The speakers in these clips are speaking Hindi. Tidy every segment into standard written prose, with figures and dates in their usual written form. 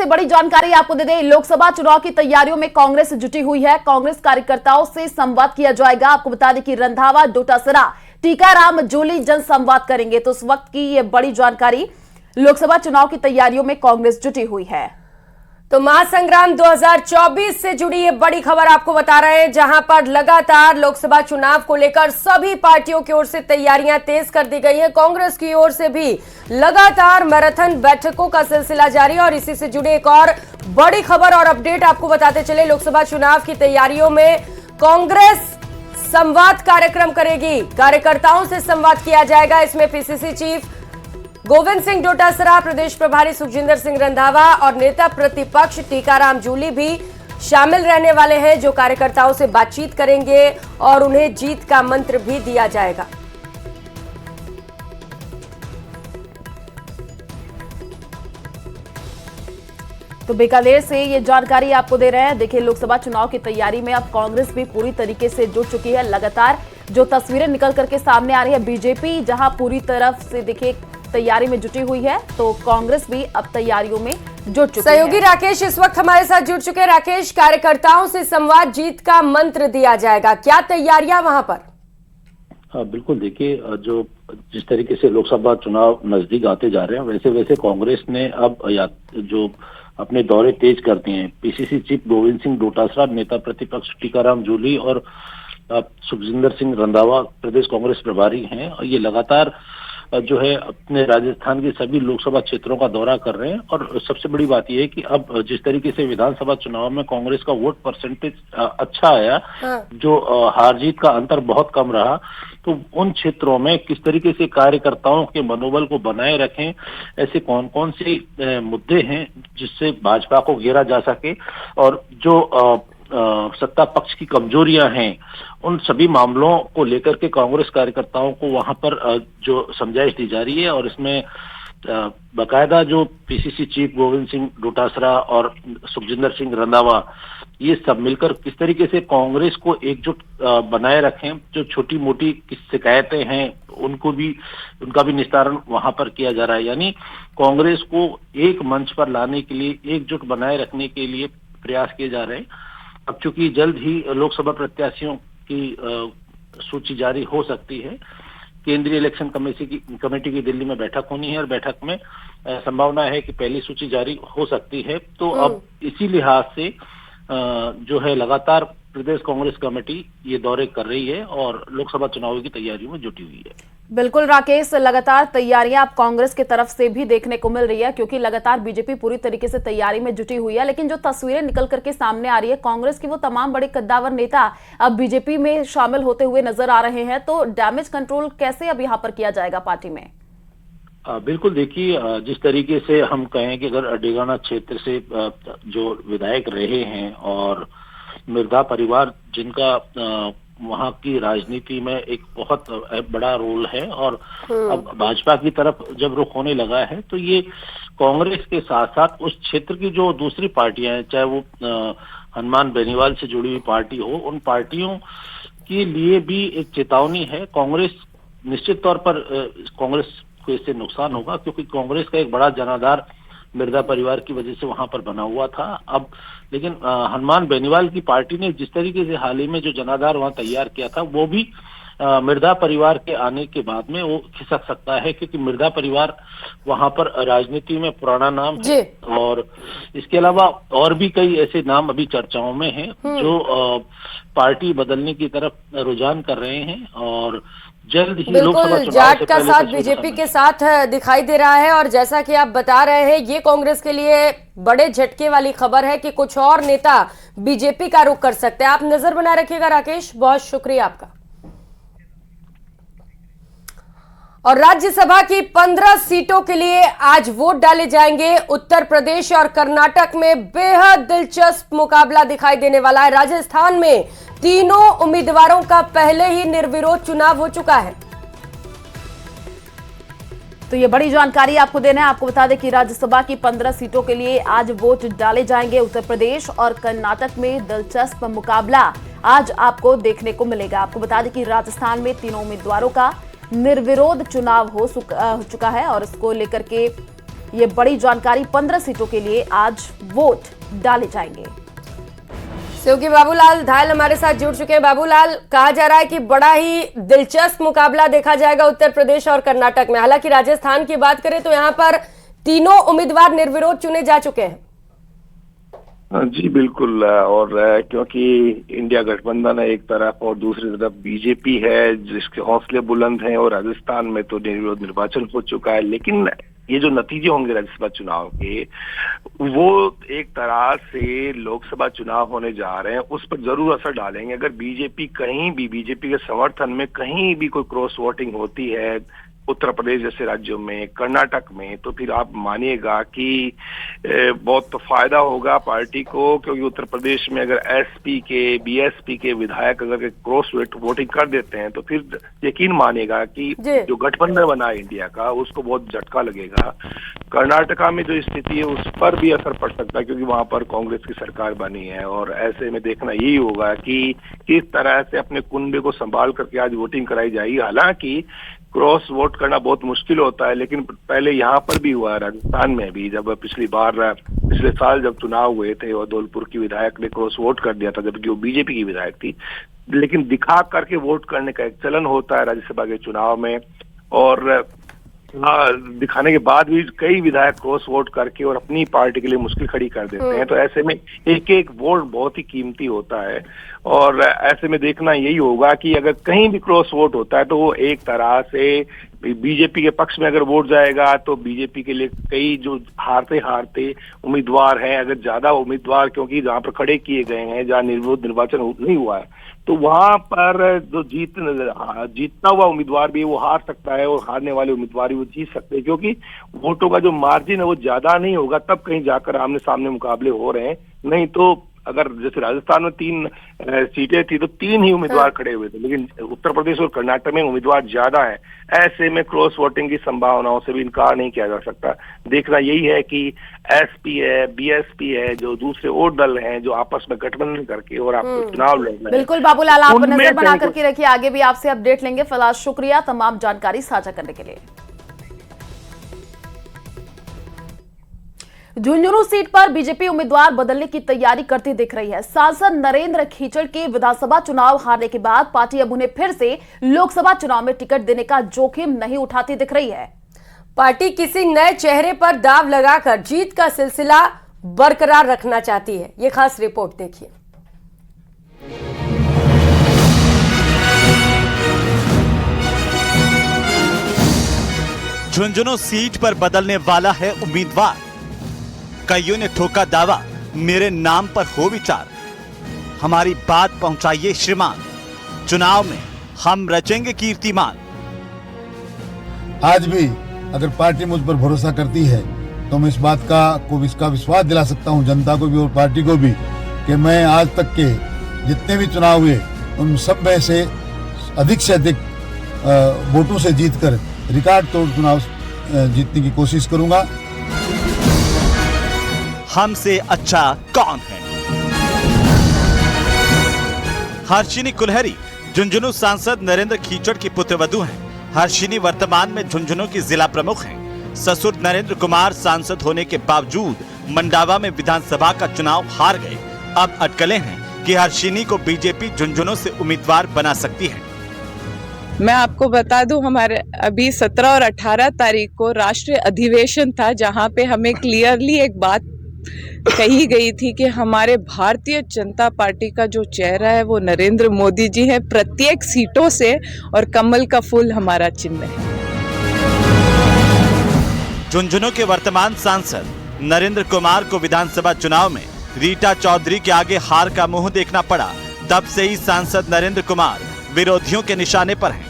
से बड़ी जानकारी आपको दे दें, लोकसभा चुनाव की तैयारियों में कांग्रेस जुटी हुई है। कांग्रेस कार्यकर्ताओं से संवाद किया जाएगा। आपको बता दें कि रंधावा, डोटासरा, टीकाराम जूली जन संवाद करेंगे। तो उस वक्त की ये बड़ी जानकारी, लोकसभा चुनाव की तैयारियों में कांग्रेस जुटी हुई है। तो महासंग्राम 2024 से जुड़ी ये बड़ी खबर आपको बता रहे हैं, जहां पर लगातार लोकसभा चुनाव को लेकर सभी पार्टियों की ओर से तैयारियां तेज कर दी गई हैं। कांग्रेस की ओर से भी लगातार मैराथन बैठकों का सिलसिला जारी है और इसी से जुड़ी एक और बड़ी खबर और अपडेट आपको बताते चले। लोकसभा चुनाव की तैयारियों में कांग्रेस संवाद कार्यक्रम करेगी, कार्यकर्ताओं से संवाद किया जाएगा। इसमें पीसीसी चीफ गोविंद सिंह डोटासरा, प्रदेश प्रभारी सुखजिंदर सिंह रंधावा और नेता प्रतिपक्ष टीकाराम जूली भी शामिल रहने वाले हैं, जो कार्यकर्ताओं से बातचीत करेंगे और उन्हें जीत का मंत्र भी दिया जाएगा। तो बीकानेर से ये जानकारी आपको दे रहे हैं। देखिए, लोकसभा चुनाव की तैयारी में अब कांग्रेस भी पूरी तरीके से जुट चुकी है। लगातार जो तस्वीरें निकल करके सामने आ रही है, बीजेपी जहां पूरी तरफ से देखिए तैयारी में जुटी हुई है, तो कांग्रेस भी अब तैयारियों में जुट चुकी है। सहयोगी राकेश इस वक्त हमारे साथ जुड़ चुके हैं। राकेश, कार्यकर्ताओं से संवाद, जीत का मंत्र दिया जाएगा, क्या तैयारियां वहां पर? हाँ बिल्कुल, देखिए जो जिस तरीके से लोकसभा चुनाव नजदीक आते जा रहे हैं, वैसे वैसे कांग्रेस ने अब जो अपने दौरे तेज कर दिए हैं। पीसीसी चीफ गोविंद सिंह डोटासरा, नेता प्रतिपक्ष टीकाराम जूली और सुखजिंदर सिंह रंधावा प्रदेश कांग्रेस प्रभारी हैं, और ये लगातार जो है अपने राजस्थान के सभी लोकसभा क्षेत्रों का दौरा कर रहे हैं। और सबसे बड़ी बात यह है कि अब जिस तरीके से विधानसभा चुनाव में कांग्रेस का वोट परसेंटेज अच्छा आया, जो हार जीत का अंतर बहुत कम रहा, तो उन क्षेत्रों में किस तरीके से कार्यकर्ताओं के मनोबल को बनाए रखें, ऐसे कौन कौन से मुद्दे हैं जिससे भाजपा को घेरा जा सके, और जो सत्ता पक्ष की कमजोरियां हैं, उन सभी मामलों को लेकर के कांग्रेस कार्यकर्ताओं को वहां पर जो समझाइश दी जा रही है। और इसमें बकायदा जो पीसीसी चीफ गोविंद सिंह डोटासरा और सुखजिंदर सिंह रंधावा, ये सब मिलकर किस तरीके से कांग्रेस को एकजुट बनाए रखें, जो छोटी मोटी शिकायतें हैं उनका भी निस्तारण वहां पर किया जा रहा है। यानी कांग्रेस को एक मंच पर लाने के लिए, एकजुट बनाए रखने के लिए प्रयास किए जा रहे हैं। अब चूंकि जल्द ही लोकसभा प्रत्याशियों की सूची जारी हो सकती है, केंद्रीय इलेक्शन कमेटी की दिल्ली में बैठक होनी है और बैठक में संभावना है कि पहली सूची जारी हो सकती है। तो अब इसी लिहाज से जो है लगातार प्रदेश कांग्रेस कमेटी ये दौरे कर रही है और लोकसभा चुनाव की तैयारियों में जुटी हुई है। बिल्कुल राकेश, लगातार तैयारियां अब कांग्रेस की तरफ से भी देखने को मिल रही है, क्योंकि लगातार बीजेपी पूरी तरीके से तैयारी में जुटी हुई है। लेकिन जो तस्वीरें निकल करके सामने आ रही है, कांग्रेस के वो तमाम बड़े कद्दावर नेता अब बीजेपी में शामिल होते हुए नजर आ रहे हैं। तो डैमेज कंट्रोल कैसे अब यहाँ पर किया जाएगा पार्टी में? बिल्कुल, देखिए जिस तरीके से हम कहें कि अगर डेगाना क्षेत्र से जो विधायक रहे हैं और मिर्धा परिवार, जिनका वहां की राजनीति में एक बहुत बड़ा रोल है, और अब भाजपा की तरफ जब रुख होने लगा है, तो ये कांग्रेस के साथ साथ उस क्षेत्र की जो दूसरी पार्टियां हैं, चाहे वो हनुमान बेनीवाल से जुड़ी हुई पार्टी हो, उन पार्टियों के लिए भी एक चेतावनी है। कांग्रेस निश्चित तौर पर कांग्रेस को इससे नुकसान होगा, क्योंकि कांग्रेस का एक बड़ा जनाधार मिर्जा परिवार की वजह से वहां पर बना हुआ था। अब लेकिन हनुमान बेनीवाल की पार्टी ने जिस तरीके से हाल ही में जो जनाधार वहां तैयार किया था, वो भी मिर्जा परिवार के आने के बाद में वो खिसक सकता है, क्योंकि मिर्जा परिवार वहां पर राजनीति में पुराना नाम है। और इसके अलावा और भी कई ऐसे नाम अभी चर्चाओं में हैं जो पार्टी बदलने की तरफ रुझान कर रहे हैं, और जल्द ही लोकसभा चुनाव जाट का साथ बीजेपी के साथ दिखाई दे रहा है। और जैसा कि आप बता रहे हैं, ये कांग्रेस के लिए बड़े झटके वाली खबर है कि कुछ और नेता बीजेपी का रुख कर सकते हैं। आप नजर बनाए रखिएगा राकेश, बहुत शुक्रिया आपका। और राज्यसभा की 15 सीटों के लिए आज वोट डाले जाएंगे। उत्तर प्रदेश और कर्नाटक में बेहद दिलचस्प मुकाबला दिखाई देने वाला है। राजस्थान में तीनों उम्मीदवारों का पहले ही निर्विरोध चुनाव हो चुका है। तो ये बड़ी जानकारी आपको देना है। आपको बता दें कि राज्यसभा की 15 सीटों के लिए आज वोट डाले जाएंगे। उत्तर प्रदेश और कर्नाटक में दिलचस्प मुकाबला आज आपको देखने को मिलेगा। आपको बता दें कि राजस्थान में तीनों उम्मीदवारों का निर्विरोध चुनाव हो चुका है और इसको लेकर के ये बड़ी जानकारी। 15 सीटों के लिए आज वोट डाले जाएंगे। क्योंकि बाबूलाल धायल हमारे साथ जुड़ चुके हैं। बाबूलाल, कहा जा रहा है कि बड़ा ही दिलचस्प मुकाबला देखा जाएगा उत्तर प्रदेश और कर्नाटक में। हालांकि राजस्थान की बात करें तो यहाँ पर तीनों उम्मीदवार निर्विरोध चुने जा चुके हैं। जी बिल्कुल, और क्योंकि इंडिया गठबंधन है एक तरफ और दूसरी तरफ बीजेपी है जिसके हौसले बुलंद हैं, और राजस्थान में तो निर्विरोध निर्वाचन हो चुका है। लेकिन ये जो नतीजे होंगे राज्यसभा चुनाव के, वो एक तरह से लोकसभा चुनाव होने जा रहे हैं, उस पर जरूर असर डालेंगे। अगर बीजेपी के समर्थन में कहीं भी कोई क्रॉस वोटिंग होती है उत्तर प्रदेश जैसे राज्यों में, कर्नाटक में, तो फिर आप मानिएगा कि बहुत तो फायदा होगा पार्टी को, क्योंकि उत्तर प्रदेश में अगर एसपी के बीएसपी के विधायक अगर क्रॉस वोटिंग कर देते हैं तो फिर यकीन मानिएगा कि जो गठबंधन बना है इंडिया का उसको बहुत झटका लगेगा। कर्नाटका में जो स्थिति है उस पर भी असर पड़ सकता है, क्योंकि वहां पर कांग्रेस की सरकार बनी है, और ऐसे में देखना यही होगा कि किस तरह से अपने कुनबे को संभाल करके आज वोटिंग कराई जाएगी। हालांकि क्रॉस वोट करना बहुत मुश्किल होता है, लेकिन पहले यहाँ पर भी हुआ, राजस्थान में भी, जब पिछले साल जब चुनाव हुए थे और धौलपुर की विधायक ने क्रॉस वोट कर दिया था, जबकि वो बीजेपी की विधायक थी। लेकिन दिखा करके वोट करने का एक चलन होता है राज्यसभा के चुनाव में, और दिखाने के बाद भी कई विधायक क्रॉस वोट करके और अपनी पार्टी के लिए मुश्किल खड़ी कर देते हैं। तो ऐसे में एक एक वोट बहुत ही कीमती होता है, और ऐसे में देखना यही होगा कि अगर कहीं भी क्रॉस वोट होता है तो वो एक तरह से बीजेपी के पक्ष में अगर वोट जाएगा तो बीजेपी के लिए कई जो हारते उम्मीदवार हैं, अगर ज्यादा उम्मीदवार, क्योंकि जहां पर खड़े किए गए हैं, जहां निर्विरोध निर्वाचन नहीं हुआ है, तो वहां पर जो जीतना हुआ उम्मीदवार भी वो हार सकता है, और हारने वाले उम्मीदवार भी वो जीत सकते हैं, क्योंकि वोटों का जो मार्जिन है वो ज्यादा नहीं होगा, तब कहीं जाकर आमने सामने मुकाबले हो रहे हैं। नहीं तो अगर जैसे राजस्थान में 3 सीटें थी तो 3 ही उम्मीदवार खड़े हुए थे, लेकिन उत्तर प्रदेश और कर्नाटक में उम्मीदवार ज्यादा है। ऐसे में क्रॉस वोटिंग की संभावनाओं से भी इनकार नहीं किया जा सकता। देखना यही है कि एसपी है, बीएसपी है, जो दूसरे और दल हैं जो आपस में गठबंधन करके और आपको चुनाव लड़ रहे हैं। बिल्कुल बाबूलाल, आप नजर बना करके रखिए, आगे भी आपसे अपडेट लेंगे। फिलहाल शुक्रिया तमाम जानकारी साझा करने के लिए। झुंझुनू सीट पर बीजेपी उम्मीदवार बदलने की तैयारी करती दिख रही है। सांसद नरेंद्र खीचड़ के विधानसभा चुनाव हारने के बाद पार्टी अब उन्हें फिर से लोकसभा चुनाव में टिकट देने का जोखिम नहीं उठाती दिख रही है। पार्टी किसी नए चेहरे पर दाव लगाकर जीत का सिलसिला बरकरार रखना चाहती है। ये खास रिपोर्ट देखिए। झुंझुनू सीट पर बदलने वाला है उम्मीदवार। कईयों ने ठोका दावा, मेरे नाम पर हो विचार, हमारी बात पहुंचाइए श्रीमान, चुनाव में हम रचेंगे कीर्तिमान। आज भी अगर पार्टी मुझ पर भरोसा करती है तो मैं इस बात को इसका विश्वास दिला सकता हूं जनता को भी और पार्टी को भी कि मैं आज तक के जितने भी चुनाव हुए उन सब में से अधिक वोटों से जीतकर रिकॉर्ड तोड़ चुनाव जीतने की कोशिश करूंगा। हमसे अच्छा कौन है? हर्षिनी कुलहरी झुंझुनू सांसद नरेंद्र खीचड़ की पुत्रवधू हैं। हर्षिनी वर्तमान में झुंझुनू की जिला प्रमुख हैं। ससुर नरेंद्र कुमार सांसद होने के बावजूद मंडावा में विधानसभा का चुनाव हार गए। अब अटकलें हैं कि हर्षिनी को बीजेपी झुंझुनू से उम्मीदवार बना सकती है। मैं आपको बता दूं, हमारे अभी 17 और 18 तारीख को राष्ट्रीय अधिवेशन था, जहां पे हमें क्लियरली एक बात कही गई थी कि हमारे भारतीय जनता पार्टी का जो चेहरा है वो नरेंद्र मोदी जी है प्रत्येक सीटों से, और कमल का फूल हमारा चिन्ह है। झुंझुनू के वर्तमान सांसद नरेंद्र कुमार को विधानसभा चुनाव में रीटा चौधरी के आगे हार का मुंह देखना पड़ा। तब से ही सांसद नरेंद्र कुमार विरोधियों के निशाने पर हैं।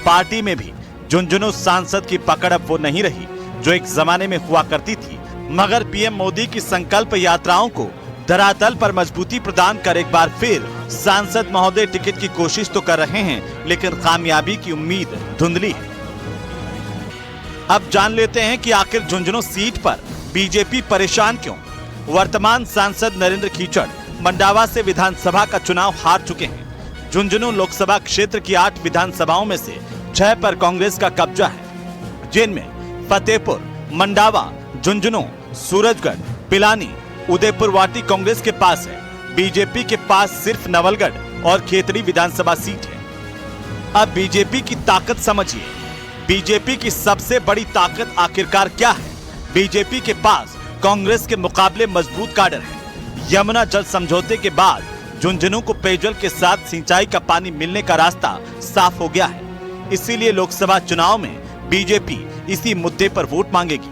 पार्टी में भी झुंझुनू सांसद की पकड़ अब वो नहीं रही जो एक जमाने में हुआ करती थी, मगर पीएम मोदी की संकल्प यात्राओं को धरातल पर मजबूती प्रदान कर एक बार फिर सांसद महोदय टिकट की कोशिश तो कर रहे हैं, लेकिन कामयाबी की उम्मीद धुंधली है। अब जान लेते हैं कि आखिर झुंझुनू सीट पर बीजेपी परेशान क्यों। वर्तमान सांसद नरेंद्र खीचड़ मंडावा से विधानसभा का चुनाव हार चुके हैं। झुंझुनू लोकसभा क्षेत्र की 8 विधानसभाओं में से 6 पर कांग्रेस का कब्जा है, जिनमें फतेहपुर, मंडावा, झुंझुनू, सूरजगढ़, पिलानी, उदयपुर वाटी कांग्रेस के पास है। बीजेपी के पास सिर्फ नवलगढ़ और खेतड़ी विधानसभा सीट है। अब बीजेपी की ताकत समझिए। बीजेपी की सबसे बड़ी ताकत आखिरकार क्या है? बीजेपी के पास कांग्रेस के मुकाबले मजबूत काडर है। यमुना जल समझौते के बाद झुंझुनू को पेयजल के साथ सिंचाई का पानी मिलने का रास्ता साफ हो गया है। इसीलिए लोकसभा चुनाव में बीजेपी इसी मुद्दे पर वोट मांगेगी।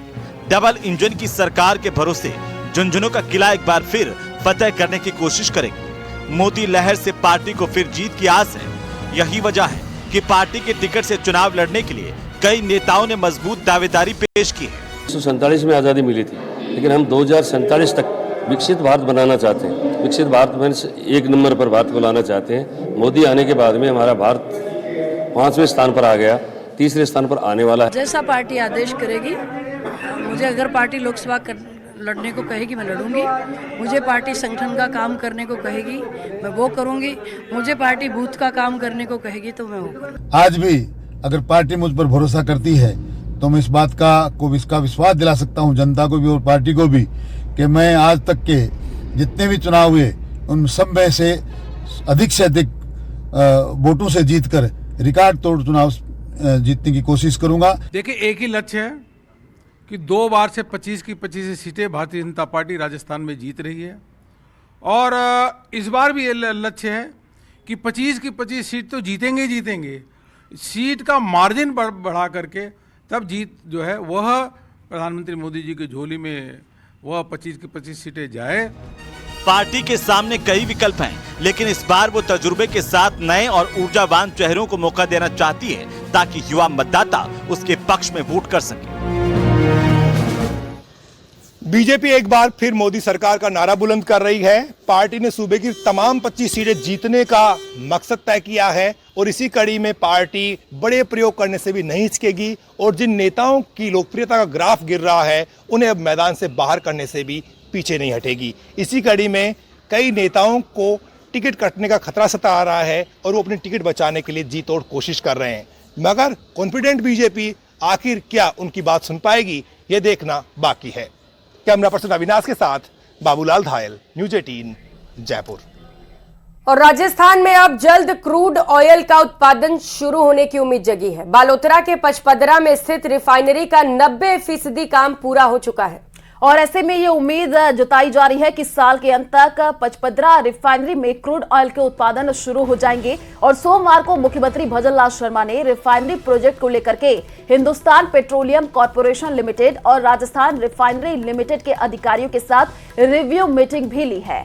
डबल इंजन की सरकार के भरोसे झुंझुनू का किला एक बार फिर फतेह करने की कोशिश करेगी। मोदी लहर से पार्टी को फिर जीत की आस है। यही वजह है कि पार्टी के टिकट से चुनाव लड़ने के लिए कई नेताओं ने मजबूत दावेदारी पेश की है। 1947 में आज़ादी मिली थी, लेकिन हम 2047 तक विकसित भारत बनाना चाहते हैं। विकसित भारत में एक नंबर पर भारत को लाना चाहते हैं। मोदी आने के बाद में हमारा भारत 5वें स्थान पर आ गया, 3रे स्थान पर आने वाला है। जैसा पार्टी आदेश करेगी, मुझे अगर पार्टी लोकसभा लड़ने को कहेगी मैं लड़ूंगी, मुझे पार्टी संगठन का काम करने को कहेगी मैं वो करूंगी, मुझे पार्टी बूथ का काम करने को कहेगी तो मैं वो करूंगी। आज भी अगर पार्टी मुझ पर भरोसा करती है तो मैं इस बात को इसका विश्वास दिला सकता हूं जनता को भी और पार्टी को भी कि मैं आज तक के जितने भी चुनाव हुए उन सब में से अधिक वोटों से जीतकर रिकॉर्ड तोड़ चुनाव जीतने की कोशिश करूंगा। देखिए, एक ही लक्ष्य है कि 2 बार से 25 की 25 सीटें भारतीय जनता पार्टी राजस्थान में जीत रही है और इस बार भी ये लक्ष्य है कि 25 की 25 सीट तो जीतेंगे ही जीतेंगे। सीट का मार्जिन बढ़ा करके तब जीत जो है वह प्रधानमंत्री मोदी जी की झोली में वह 25 की 25 सीटें जाए। पार्टी के सामने कई विकल्प हैं, लेकिन इस बार वो तजुर्बे के साथ नए और ऊर्जावान चेहरों को मौका देना चाहती है ताकि युवा मतदाता उसके पक्ष में वोट कर सके। बीजेपी एक बार फिर मोदी सरकार का नारा बुलंद कर रही है। पार्टी ने सूबे की तमाम 25 सीटें जीतने का मकसद तय किया है और इसी कड़ी में पार्टी बड़े प्रयोग करने से भी नहीं हिचकेगी और जिन नेताओं की लोकप्रियता का ग्राफ गिर रहा है उन्हें अब मैदान से बाहर करने से भी पीछे नहीं हटेगी। इसी कड़ी में कई नेताओं को टिकट कटने का खतरा सता रहा है और वो अपनी टिकट बचाने के लिए जी तोड़ कोशिश कर रहे हैं, मगर कॉन्फिडेंट बीजेपी आखिर क्या उनकी बात सुन पाएगी, ये देखना बाकी है। कैमरा पर्सन अविनाश के साथ बाबूलाल धायल, न्यूज 18 जयपुर। और राजस्थान में अब जल्द क्रूड ऑयल का उत्पादन शुरू होने की उम्मीद जगी है। बालोतरा के पचपदरा में स्थित रिफाइनरी का 90% काम पूरा हो चुका है और ऐसे में ये उम्मीद जताई जा रही है कि साल के अंत तक पचपदरा रिफाइनरी में क्रूड ऑयल के उत्पादन शुरू हो जाएंगे। और सोमवार को मुख्यमंत्री भजनलाल शर्मा ने रिफाइनरी प्रोजेक्ट को लेकर के हिंदुस्तान पेट्रोलियम कॉर्पोरेशन लिमिटेड और राजस्थान रिफाइनरी लिमिटेड के अधिकारियों के साथ रिव्यू मीटिंग भी ली है।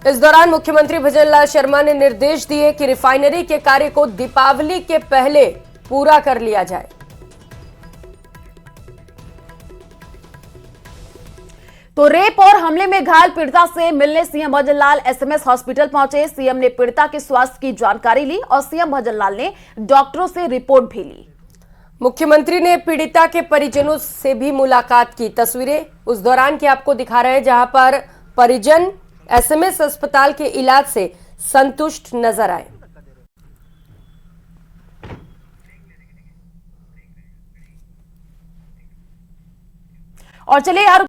इस दौरान मुख्यमंत्री भजनलाल शर्मा ने निर्देश दिए कि रिफाइनरी के कार्य को दीपावली के पहले पूरा कर लिया जाए। तो रेप और हमले में घायल पीड़िता से मिलने सीएम भजनलाल एसएमएस हॉस्पिटल पहुंचे। सीएम ने पीड़िता के स्वास्थ्य की जानकारी ली और सीएम भजनलाल ने डॉक्टरों से रिपोर्ट भी ली। मुख्यमंत्री ने पीड़िता के परिजनों से भी मुलाकात की। तस्वीरें उस दौरान की आपको दिखा रहे हैं जहां पर परिजन एसएमएस अस्पताल के इलाज से संतुष्ट नजर आए। और चलिए यार